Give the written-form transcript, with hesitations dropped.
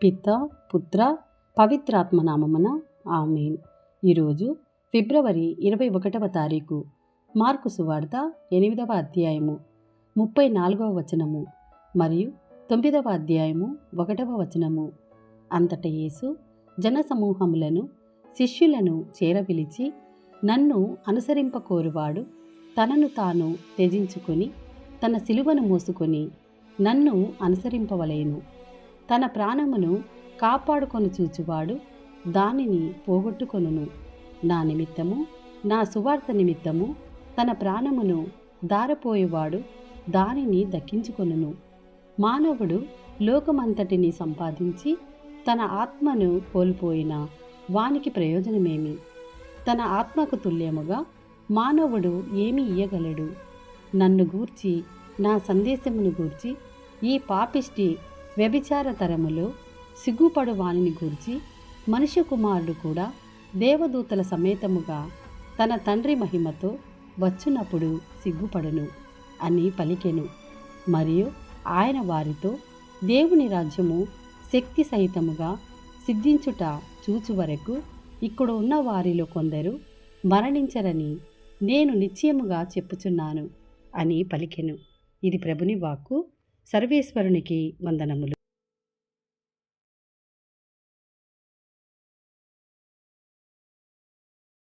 పిత పుత్ర పవిత్రాత్మ నామమున ఆమేన్. ఈరోజు ఫిబ్రవరి 21వ తారీఖు. మార్కు సువార్త 8వ అధ్యాయము 34వ వచనము మరియు 9వ అధ్యాయము 1వ వచనము. అంతట యేసు జనసమూహములను శిష్యులను చేరపిలిచి, నన్ను అనుసరింపకోరువాడు తనను తాను త్యజించుకొని తన సిలువను మోసుకొని నన్ను అనుసరింపవలెను. తన ప్రాణమును కాపాడుకొని చూచువాడు దానిని పోగొట్టుకొనును. నా నిమిత్తము, నా సువార్త నిమిత్తము తన ప్రాణమును దారపోయేవాడు దానిని దక్కించుకొనును. మానవుడు లోకమంతటిని సంపాదించి తన ఆత్మను కోల్పోయిన వానికి ప్రయోజనమేమి? తన ఆత్మకు తుల్యముగా మానవుడు ఏమి ఇయ్యగలడు? నన్ను గూర్చి, నా సందేశమును గూర్చి ఈ పాపిష్టి వ్యభిచార తరములో సిగ్గుపడు వానిని గూర్చి మనుష్య కుమారుడు కూడా దేవదూతల సమేతముగా తన తండ్రి మహిమతో వచ్చునప్పుడు సిగ్గుపడును అని పలికెను. మరియు ఆయన వారితో, దేవుని రాజ్యము శక్తి సహితముగా సిద్ధించుట చూచు వరకు ఇక్కడ ఉన్న వారిలో కొందరు మరణించరని నేను నిశ్చయముగా చెప్పుచున్నాను అని పలికెను. ఇది ప్రభుని వాక్కు. సర్వేశ్వరునికి వందనములు.